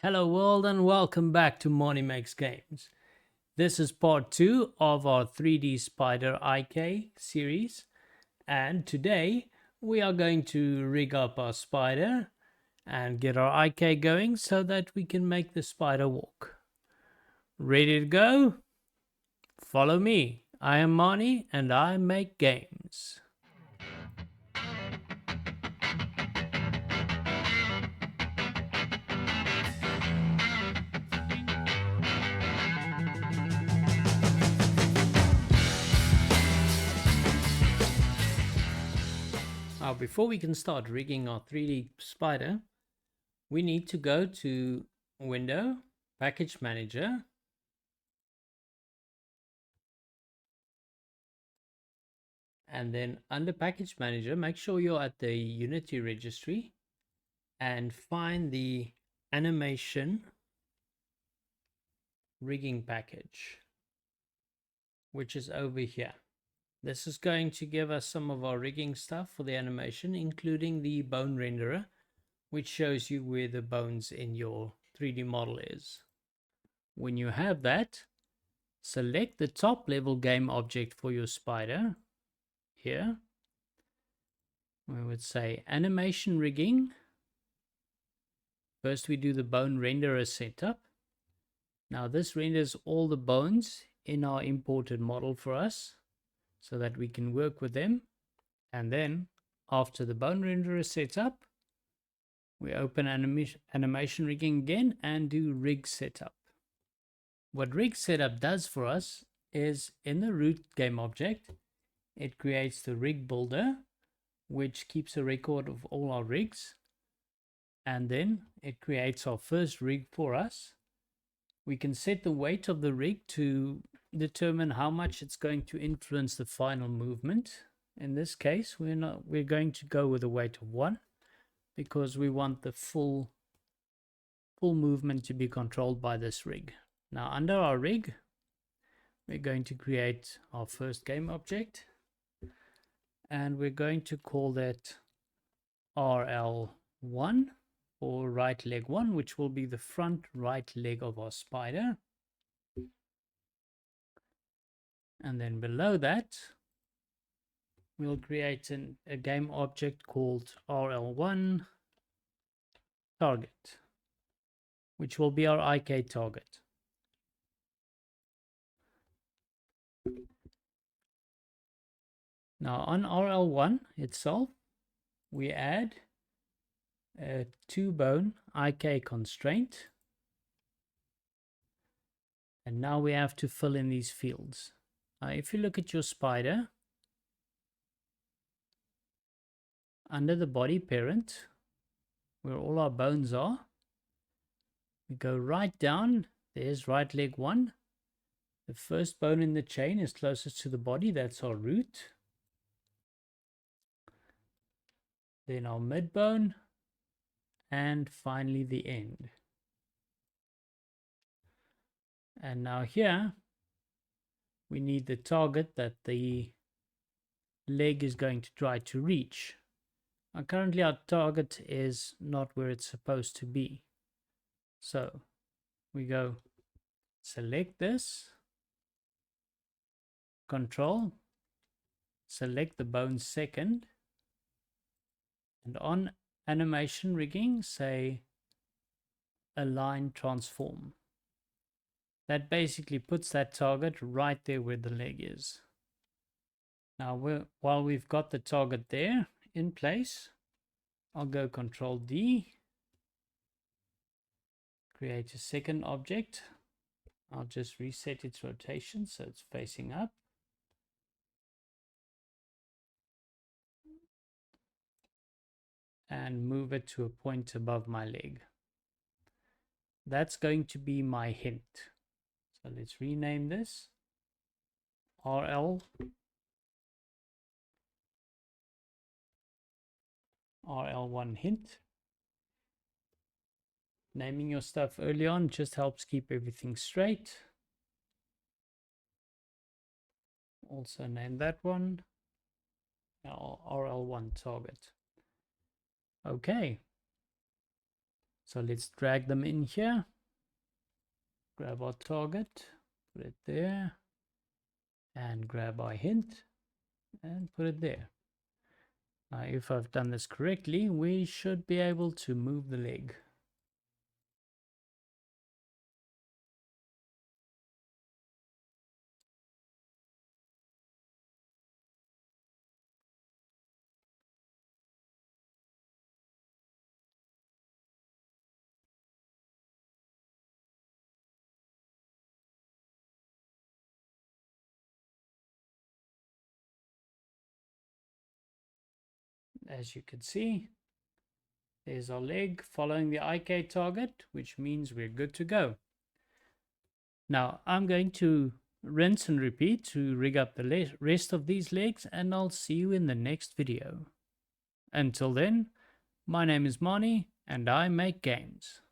Hello world and welcome back to Money Makes Games. This is part 2 of our 3D Spider IK series, and today we are going to rig up our spider and get our IK going so that we can make the spider walk. Ready to go? Follow me. I am Mani and I make games. Now, before we can start rigging our 3D spider, we need to go to Window, Package Manager, and then under Package Manager, make sure you're at the Unity registry and find the animation rigging package, which is over here. This is going to give us some of our rigging stuff for the animation, including the bone renderer, which shows you where the bones in your 3D model is. When you have that, select the top level game object for your spider here. We would say animation rigging. First we do the bone renderer setup. Now this renders all the bones in our imported model for us so that we can work with them. And then after the bone renderer setup, we open animation rigging again and do rig setup. What rig setup does for us is in the root game object, it creates the rig builder, which keeps a record of all our rigs. And then it creates our first rig for us. We can set the weight of the rig to determine how much it's going to influence the final movement. In this case, we're going to go with a weight of 1 because we want the full movement to be controlled by this rig. Now under our rig, we're going to create our first game object, and we're going to call that RL1 or right leg 1, which will be the front right leg of our spider. And then below that, we'll create a game object called RL1 target, which will be our IK target. Now on RL1 itself, we add a 2-bone IK constraint. And now we have to fill in these fields. If you look at your spider, under the body parent, where all our bones are, we go right down. There's right leg 1. The first bone in the chain is closest to the body. That's our root. Then our mid bone, and finally the end. And now here, we need the target that the leg is going to try to reach. Now currently our target is not where it's supposed to be. So we go select this, control, select the bone second, and on animation rigging, say align transform. That basically puts that target right there where the leg is. Now, while we've got the target there in place, I'll go Control D, create a second object. I'll just reset its rotation so it's facing up. And move it to a point above my leg. That's going to be my hint. So let's rename this RL1 hint. Naming your stuff early on just helps keep everything straight. Also name that one RL1 target. Okay. So let's drag them in here. Grab our target, put it there, and grab our hint and put it there. Now, if I've done this correctly, we should be able to move the leg. As you can see, there's our leg following the IK target, which means we're good to go. Now I'm going to rinse and repeat to rig up the rest of these legs, and I'll see you in the next video. Until then, my name is Mani and I make games.